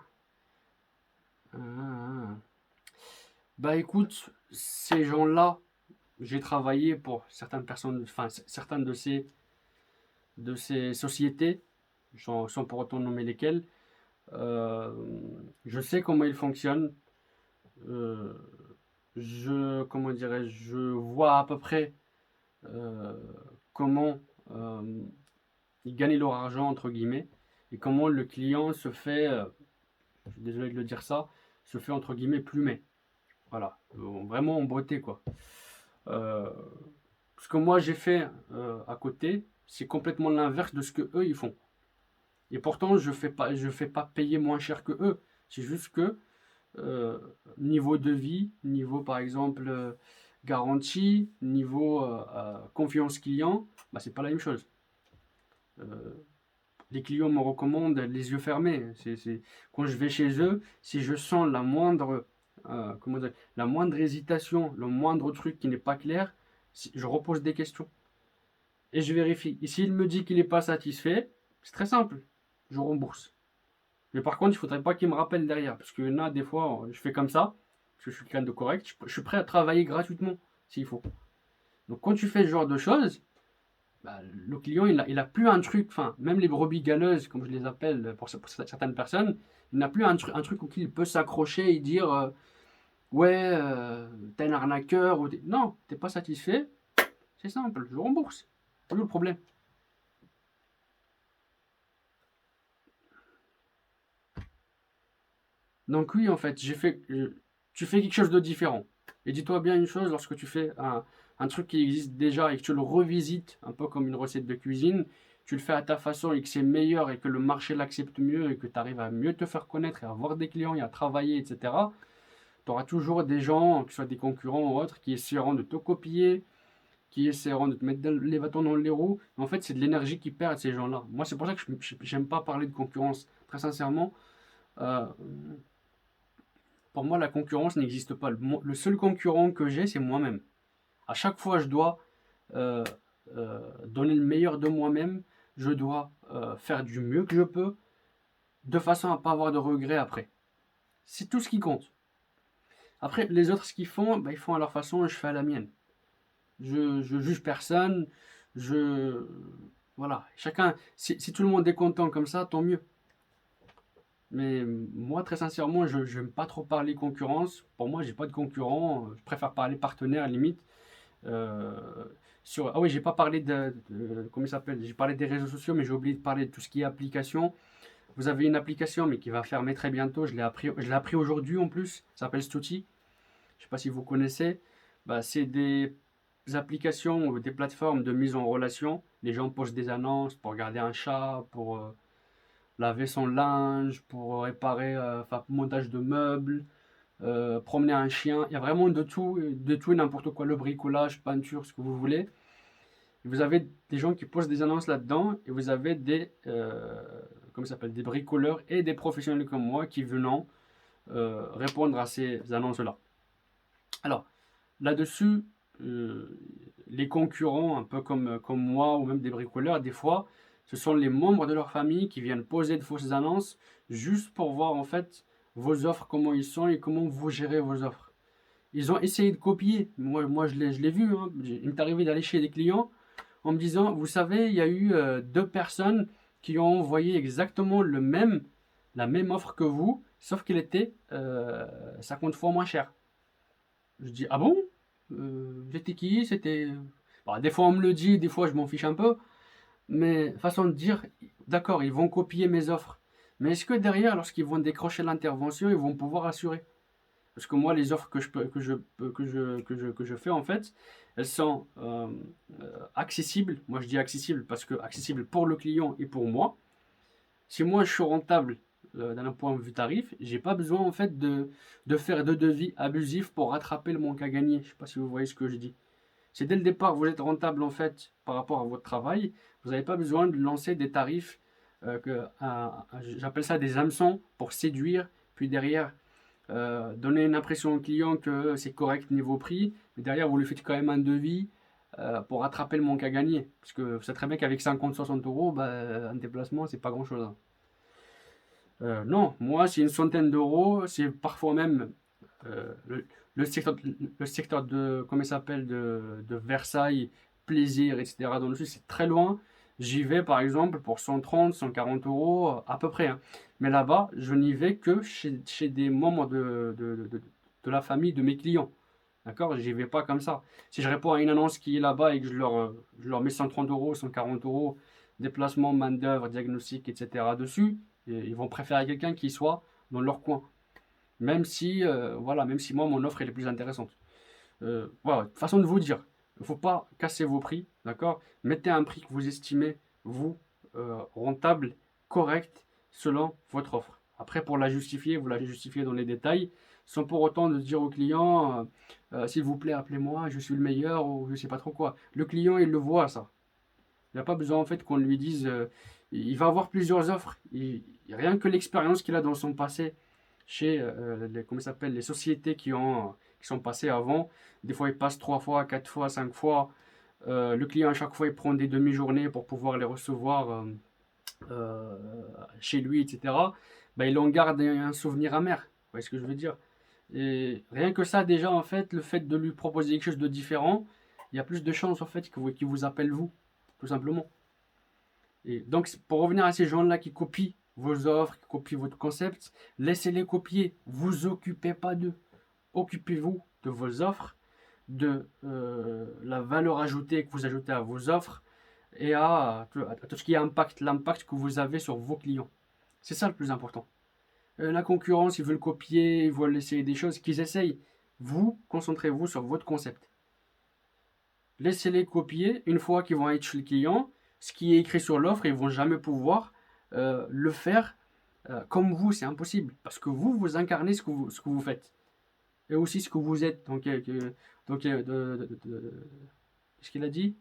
Ah. Bah écoute, ces gens-là, j'ai travaillé pour certaines personnes, enfin certaines de ces sociétés, sans pour autant nommer lesquelles. Euh, je sais comment ils fonctionnent. Euh, comment dirais-je, je vois à peu près euh, comment euh, ils gagnent leur argent entre guillemets et comment le client se fait, je suis désolé de le dire ça, se fait entre guillemets plumer. Voilà, vraiment en beauté quoi. Euh, Ce que moi j'ai fait à côté, c'est complètement l'inverse de ce que eux ils font. Et pourtant, je fais pas payer moins cher que eux. C'est juste que euh, niveau de vie, niveau par exemple garantie, niveau confiance client, bah, c'est pas la même chose. Euh, les clients me recommandent les yeux fermés. Quand je vais chez eux, si je sens comment dire, la moindre hésitation, le moindre truc qui n'est pas clair, je repose des questions et je vérifie. Et s'il me dit qu'il n'est pas satisfait, c'est très simple, je rembourse. Mais par contre, il ne faudrait pas qu'il me rappelle derrière, parce que là, des fois, je fais comme ça, parce que je suis quelqu'un de correct, je suis prêt à travailler gratuitement, s'il faut. Donc quand tu fais ce genre de choses, bah, le client, il a plus un truc, enfin, même les brebis galeuses, comme je les appelle pour certaines personnes, il n'a plus un truc auquel il peut s'accrocher et dire ouais, t'es un arnaqueur, ou non, t'es pas satisfait, c'est simple, je rembourse. C'est le problème. Donc oui, en fait, tu fais quelque chose de différent. Et dis-toi bien une chose, lorsque tu fais un truc qui existe déjà et que tu le revisites, un peu comme une recette de cuisine, tu le fais à ta façon et que c'est meilleur et que le marché l'accepte mieux et que tu arrives à mieux te faire connaître et à avoir des clients et à travailler, etc. Tu auras toujours des gens, que ce soit des concurrents ou autres, qui essaieront de te copier, qui essaieront de te mettre les bâtons dans les roues. Mais en fait, c'est de l'énergie qui perdent ces gens-là. Moi, c'est pour ça que je n'aime pas parler de concurrence. Très sincèrement, euh, pour moi, la concurrence n'existe pas. Le seul concurrent que j'ai, c'est moi-même. À chaque fois, je dois euh, donner le meilleur de moi-même. Je dois faire du mieux que je peux, de façon à ne pas avoir de regrets après. C'est tout ce qui compte. Après, les autres, ce qu'ils font, bah, ils font à leur façon et je fais à la mienne. Je juge personne. Je Voilà. Chacun. Si tout le monde est content comme ça, tant mieux. Mais moi, très sincèrement, je n'aime pas trop parler concurrence. Pour moi, j'ai pas de concurrent. Je préfère parler partenaire, limite. Euh, Ah oui, j'ai pas parlé comment il s'appelle? J'ai parlé des réseaux sociaux, mais j'ai oublié de parler de tout ce qui est application. Vous avez une application, mais qui va fermer très bientôt. Je l'ai appris aujourd'hui en plus. Ça s'appelle Stouti. Je sais pas si vous connaissez. Bah, c'est des applications ou des plateformes de mise en relation. Les gens postent des annonces pour garder un chat, pour laver son linge, pour réparer, enfin, montage de meubles, promener un chien. Il y a vraiment de tout et n'importe quoi, le bricolage, peinture, ce que vous voulez. Et vous avez des gens qui postent des annonces là-dedans et vous avez comment ça s'appelle, des bricoleurs et des professionnels comme moi qui venant répondre à ces annonces-là. Alors, là-dessus, euh, les concurrents, un peu comme moi ou même des bricoleurs, des fois, ce sont les membres de leur famille qui viennent poser de fausses annonces juste pour voir en fait vos offres, comment ils sont et comment vous gérez vos offres. Ils ont essayé de copier. Moi je l'ai vu. Hein. Il m'est arrivé d'aller chez des clients en me disant, vous savez, il y a eu deux personnes qui ont envoyé exactement la même offre que vous, sauf qu'elle était 50 fois moins chère. Je dis, ah bon? J'étais qui? C'était. Bon, des fois on me le dit, des fois je m'en fiche un peu, mais façon de dire, d'accord, ils vont copier mes offres. Mais est-ce que derrière, lorsqu'ils vont décrocher l'intervention, ils vont pouvoir assurer? Parce que moi, les offres que je fais, en fait, elles sont accessibles. Moi, je dis accessibles parce que accessibles pour le client et pour moi. Si moi, je suis rentable d'un point de vue tarif, j'ai pas besoin, en fait, de faire de devis abusifs pour rattraper le manque à gagner. Je sais pas si vous voyez ce que je dis. C'est dès le départ, vous êtes rentable, en fait, par rapport à votre travail. Vous n'avez pas besoin de lancer des tarifs j'appelle ça des hameçons pour séduire, puis derrière donner une impression au client que c'est correct niveau prix, mais derrière vous lui faites quand même un devis pour rattraper le manque à gagner. Parce que vous savez très bien qu'avec 50-60 euros, bah, un déplacement, c'est pas grand-chose, hein. Non, moi, c'est une centaine d'euros, c'est parfois même le secteur, le secteur de, comment il s'appelle, de Versailles, plaisir, etc. Dans le sud, c'est très loin. J'y vais par exemple pour 130, 140 euros à peu près, hein. Mais là-bas, je n'y vais que chez des membres de la famille de mes clients. D'accord? J'y vais pas comme ça. Si je réponds à une annonce qui est là-bas et que je leur mets 130 euros, 140 euros, déplacement, main-d'œuvre, diagnostic, etc. dessus, et ils vont préférer quelqu'un qui soit dans leur coin. Même si, voilà, même si moi, mon offre elle est plus intéressante. Voilà, façon de vous dire. Il ne faut pas casser vos prix, d'accord? Mettez un prix que vous estimez, vous, rentable, correct, selon votre offre. Après, pour la justifier, vous la justifiez dans les détails, sans pour autant de dire au client, s'il vous plaît, appelez-moi, je suis le meilleur, ou je ne sais pas trop quoi. Le client, il le voit, ça. Il n'y a pas besoin, en fait, qu'on lui dise, il va avoir plusieurs offres. Rien que l'expérience qu'il a dans son passé, chez comment ça s'appelle, les sociétés qui sont passées avant. Des fois, ils passent 3 fois, 4 fois, 5 fois. Le client, à chaque fois, il prend des demi-journées pour pouvoir les recevoir euh, chez lui, etc. Ben, il en garde un souvenir amer. Vous voyez ce que je veux dire? Et rien que ça, déjà, en fait, le fait de lui proposer quelque chose de différent, il y a plus de chances, en fait, qu'il vous appelle vous, tout simplement. Et donc, pour revenir à ces gens-là qui copient vos offres, qui copient votre concept, laissez-les copier. Vous occupez pas d'eux. Occupez-vous de vos offres, de la valeur ajoutée que vous ajoutez à vos offres et à tout ce qui impacte l'impact que vous avez sur vos clients. C'est ça le plus important. La concurrence, ils veulent copier, ils veulent essayer des choses qu'ils essayent. Vous, concentrez-vous sur votre concept. Laissez-les copier une fois qu'ils vont être chez le client. Ce qui est écrit sur l'offre, ils ne vont jamais pouvoir le faire comme vous, c'est impossible. Parce que vous, vous incarnez ce que vous faites. Et aussi ce que vous êtes. Qu'est-ce qu'il a dit?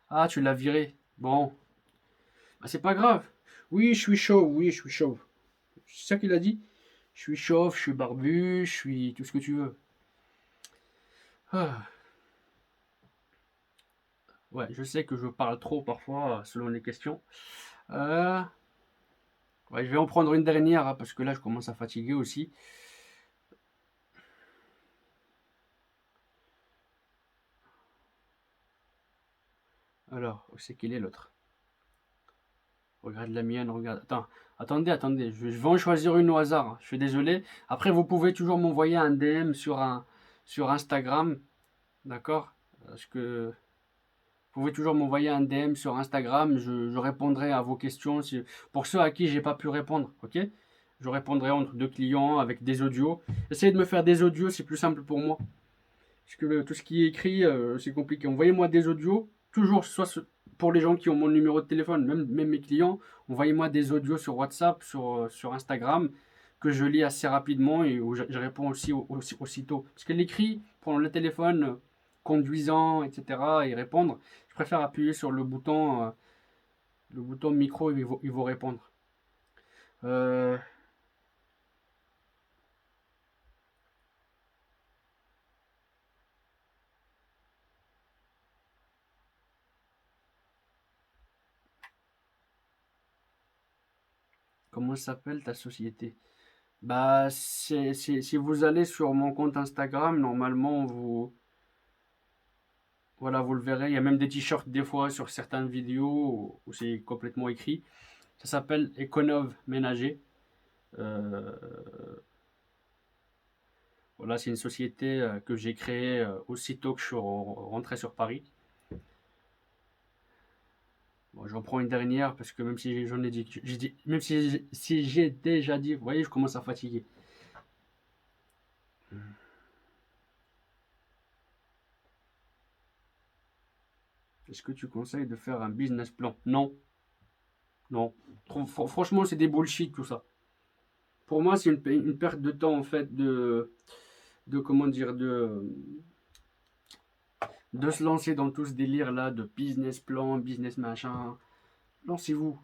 Ah, tu l'as viré. Bon, bah, c'est pas grave. Oui, je suis chauve, oui, je suis chauve. C'est ça qu'il a dit? Je suis chauve, je suis barbu, je suis tout ce que tu veux. Ah, ouais, je sais que je parle trop parfois selon les questions. Euh, ouais, je vais en prendre une dernière hein, parce que là je commence à fatiguer aussi. Alors, où c'est qu'il est l'autre? Regarde la mienne, regarde. Attends, attendez. Je vais en choisir une au hasard, hein. Je suis désolé. Après, vous pouvez toujours m'envoyer un DM sur Instagram, d'accord? Parce que vous pouvez toujours m'envoyer un DM sur Instagram. Je répondrai à vos questions. Pour ceux à qui j'ai pas pu répondre, ok? Je répondrai entre deux clients avec des audios. Essayez de me faire des audios, c'est plus simple pour moi. Parce que tout ce qui est écrit, c'est compliqué. Envoyez-moi des audios, toujours, pour les gens qui ont mon numéro de téléphone, même mes clients, envoyez-moi des audios sur WhatsApp, sur Instagram, que je lis assez rapidement et où je réponds aussi aussitôt. Parce que l'écrit, prendre le téléphone, conduisant, etc., et répondre, je préfère appuyer sur le bouton micro et il va répondre. Euh, comment s'appelle ta société? Bah, si vous allez sur mon compte Instagram, normalement, voilà, vous le verrez. Il y a même des t-shirts des fois sur certaines vidéos où c'est complètement écrit. Ça s'appelle Econov Ménager. Euh, voilà, c'est une société que j'ai créée aussitôt que je suis rentré sur Paris. Bon, j'en prends une dernière parce que même si j'en ai dit, même si j'ai déjà dit, vous voyez, je commence à fatiguer. Est-ce que tu conseilles de faire un business plan? Non, non. Franchement, c'est des bullshit tout ça. Pour moi, c'est une perte de temps en fait de comment dire de se lancer dans tout ce délire là de business plan, business machin. Lancez-vous.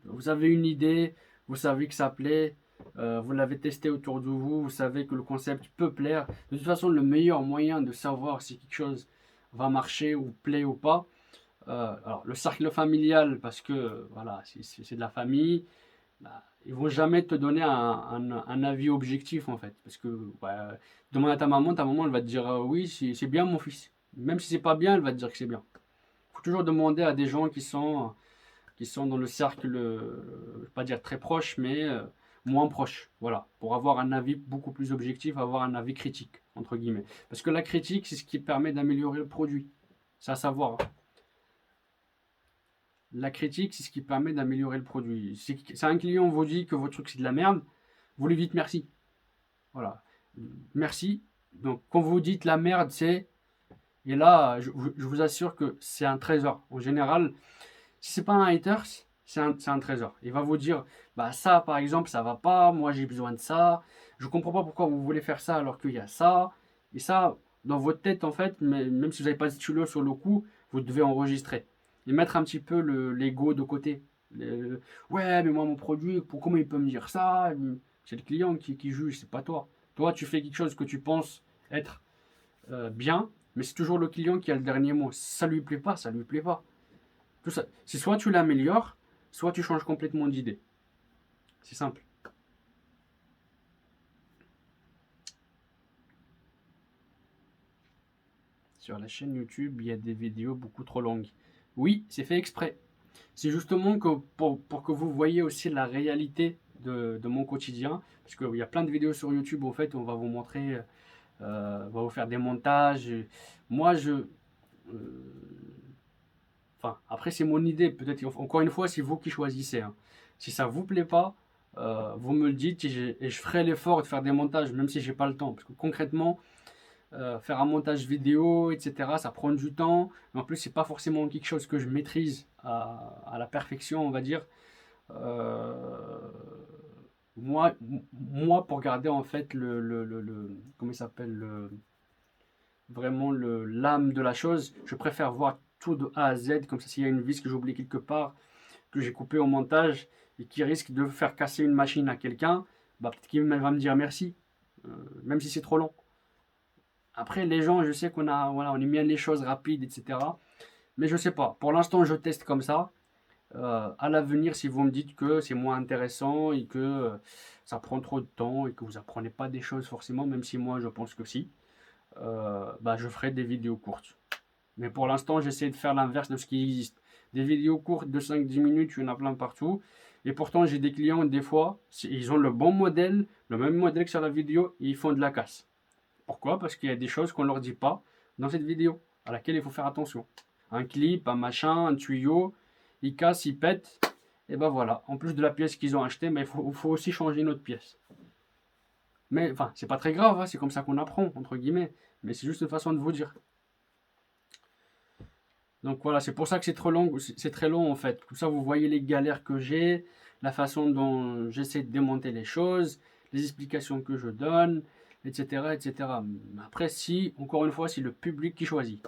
Vous avez une idée, vous savez que ça plaît, vous l'avez testé autour de vous, vous savez que le concept peut plaire. De toute façon, le meilleur moyen de savoir si quelque chose va marcher ou plaît ou pas, alors le cercle familial, parce que voilà, c'est de la famille, bah, ils vont jamais te donner un avis objectif en fait. Parce que ouais, demande à ta maman elle va te dire oui, c'est bien mon fils. Même si c'est pas bien, elle va te dire que c'est bien. Il faut toujours demander à des gens qui sont dans le cercle, je vais pas dire très proche, mais moins proche. Voilà, pour avoir un avis beaucoup plus objectif, avoir un avis critique, entre guillemets. Parce que la critique, c'est ce qui permet d'améliorer le produit. C'est à savoir, hein. La critique, c'est ce qui permet d'améliorer le produit. Si un client vous dit que votre truc c'est de la merde, vous lui dites merci. Voilà. Merci. Donc, quand vous dites la merde, c'est. Et là, je vous assure que c'est un trésor. En général, si c'est pas un haters, c'est un trésor. Il va vous dire, bah ça par exemple, ça va pas, moi j'ai besoin de ça, je comprends pas pourquoi vous voulez faire ça alors qu'il y a ça. Et ça, dans votre tête en fait, même si vous n'avez pas de stylo sur le coup, vous devez enregistrer. Et mettre un petit peu l'ego de côté. Ouais, mais moi mon produit, comment il peut me dire ça? C'est le client qui juge, c'est pas toi. Toi, tu fais quelque chose que tu penses être bien, mais c'est toujours le client qui a le dernier mot. Si ça lui plaît pas, ça lui plaît pas. Tout ça. C'est soit tu l'améliores, soit tu changes complètement d'idée. C'est simple. Sur la chaîne YouTube, il y a des vidéos beaucoup trop longues. Oui, c'est fait exprès. C'est justement que pour que vous voyez aussi la réalité de mon quotidien. Parce qu'il y a plein de vidéos sur YouTube, en fait, on va vous montrer, on va vous faire des montages. Moi, enfin, après, c'est mon idée. Peut-être, encore une fois, c'est vous qui choisissez, hein. Si ça vous plaît pas, vous me le dites et je ferai l'effort de faire des montages, même si j'ai pas le temps. Parce que concrètement, faire un montage vidéo, etc., ça prend du temps. En plus, c'est pas forcément quelque chose que je maîtrise à la perfection, on va dire. Euh, moi, pour garder en fait comment il s'appelle, vraiment l'âme de la chose, je préfère voir tout de A à Z. Comme ça, s'il y a une vis que j'ai oublié quelque part, que j'ai coupé au montage et qui risque de faire casser une machine à quelqu'un, bah, peut-être qu'il va me dire merci, euh, même si c'est trop long. Après, les gens, je sais voilà, on aime bien les choses rapides, etc. Mais je sais pas. Pour l'instant, je teste comme ça. À l'avenir, si vous me dites que c'est moins intéressant et que ça prend trop de temps et que vous apprenez pas des choses forcément, même si moi je pense que si, bah, je ferai des vidéos courtes. Mais pour l'instant, j'essaie de faire l'inverse de ce qui existe. Des vidéos courtes de 5-10 minutes, il y en a plein partout. Et pourtant, j'ai des clients, des fois, ils ont le bon modèle, le même modèle que sur la vidéo, et ils font de la casse. Pourquoi? Parce qu'il y a des choses qu'on ne leur dit pas dans cette vidéo, à laquelle il faut faire attention. Un clip, un machin, un tuyau, il casse, il pète, et ben voilà. En plus de la pièce qu'ils ont achetée, mais il faut aussi changer une autre pièce. Mais enfin, c'est pas très grave, hein, c'est comme ça qu'on apprend, entre guillemets. Mais c'est juste une façon de vous dire. Donc voilà, c'est pour ça que c'est trop long, c'est très long en fait. Comme ça, vous voyez les galères que j'ai, la façon dont j'essaie de démonter les choses, les explications que je donne, etc., etc. Après, si, encore une fois, c'est le public qui choisit.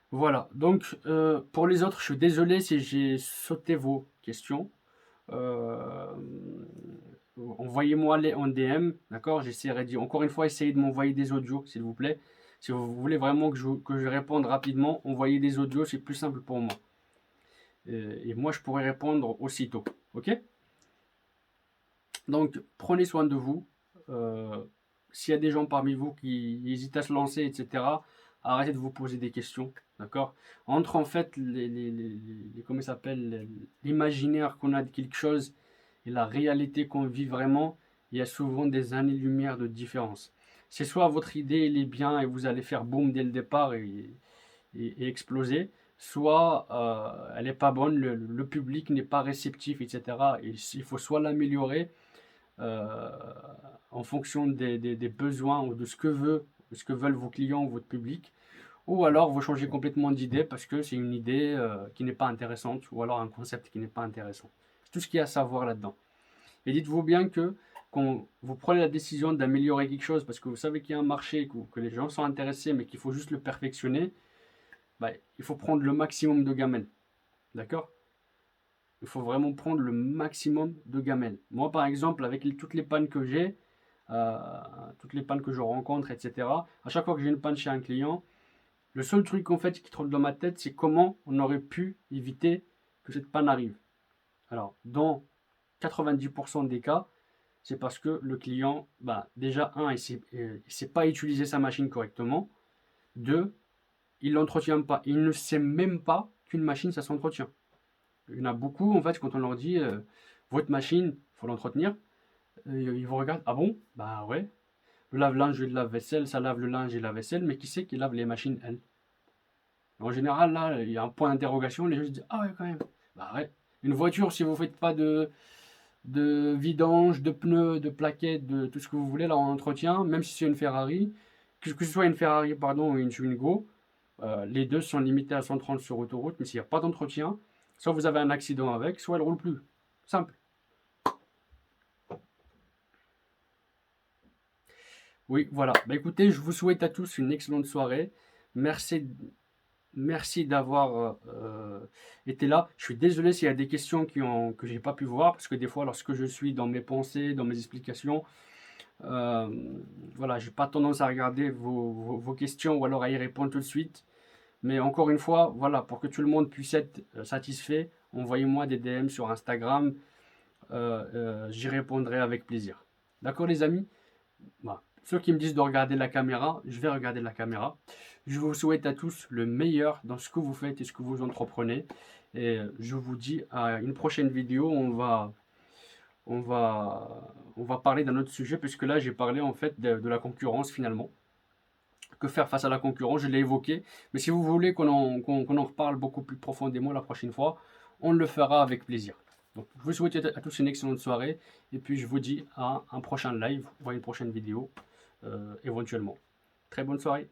Voilà, donc pour les autres, je suis désolé si j'ai sauté vos questions. Euh, Envoyez-moi les en DM, d'accord? J'essaierai encore une fois, essayez de m'envoyer des audios, s'il vous plaît. Si vous voulez vraiment que je réponde rapidement, envoyez des audios, c'est plus simple pour moi. Et moi, je pourrais répondre aussitôt, ok? Donc, prenez soin de vous. Euh, S'il y a des gens parmi vous qui hésitent à se lancer, etc., arrêtez de vous poser des questions, d'accord? Entre en fait comment ça s'appelle, l'imaginaire qu'on a de quelque chose et la réalité qu'on vit vraiment, il y a souvent des années-lumière de différence. C'est soit votre idée elle est bien et vous allez faire boum dès le départ et exploser, soit elle n'est pas bonne, le public n'est pas réceptif, etc. Et il faut soit l'améliorer euh, en fonction des besoins ou de ce que veulent vos clients ou votre public, ou alors vous changez complètement d'idée parce que c'est une idée qui n'est pas intéressante, ou alors un concept qui n'est pas intéressant. C'est tout ce qu'il y a à savoir là-dedans. Et dites-vous bien que quand vous prenez la décision d'améliorer quelque chose parce que vous savez qu'il y a un marché, que les gens sont intéressés, mais qu'il faut juste le perfectionner, bah, il faut prendre le maximum de gamelles. D'accord? Il faut vraiment prendre le maximum de gamelles. Moi, par exemple, avec toutes les pannes que j'ai, euh, toutes les pannes que je rencontre, etc., à chaque fois que j'ai une panne chez un client, le seul truc en fait qui trotte dans ma tête, c'est comment on aurait pu éviter que cette panne arrive. Alors, dans 90% des cas, c'est parce que le client, bah, déjà, un, il sait pas utiliser sa machine correctement. Deux, il l'entretient pas. Il ne sait même pas qu'une machine, ça s'entretient. Il y en a beaucoup, en fait, quand on leur dit votre machine, il faut l'entretenir, ils vous regardent, ah bon? Bah ouais. Le lave-linge et le lave-vaisselle, ça lave le linge et la vaisselle, mais qui c'est qui lave les machines, elles? En général, là, il y a un point d'interrogation, les gens se disent, ah ouais, quand même. Bah ouais. Une voiture, si vous ne faites pas de vidange, de pneus, de plaquettes, de tout ce que vous voulez là en entretien, même si c'est une Ferrari, que ce soit une Ferrari pardon, ou une Twingo, les deux sont limités à 130 sur autoroute, mais s'il n'y a pas d'entretien, soit vous avez un accident avec, soit elle ne roule plus. Simple. Oui, voilà. Bah écoutez, je vous souhaite à tous une excellente soirée. Merci, merci d'avoir été là. Je suis désolé s'il y a des questions que j'ai pas pu voir, parce que des fois, lorsque je suis dans mes pensées, dans mes explications, Euh, voilà, j'ai pas tendance à regarder vos questions ou alors à y répondre tout de suite. Mais encore une fois, voilà, pour que tout le monde puisse être satisfait, envoyez-moi des DM sur Instagram. J'y répondrai avec plaisir. D'accord, les amis? Voilà. Ceux qui me disent de regarder la caméra, je vais regarder la caméra. Je vous souhaite à tous le meilleur dans ce que vous faites et ce que vous entreprenez. Et je vous dis à une prochaine vidéo. On va, on va parler d'un autre sujet, puisque là j'ai parlé en fait de la concurrence finalement. Que faire face à la concurrence, je l'ai évoqué. Mais si vous voulez qu'on en reparle beaucoup plus profondément la prochaine fois, on le fera avec plaisir. Donc, je vous souhaite à tous une excellente soirée. Et puis je vous dis à un prochain live ou à une prochaine vidéo éventuellement. Très bonne soirée.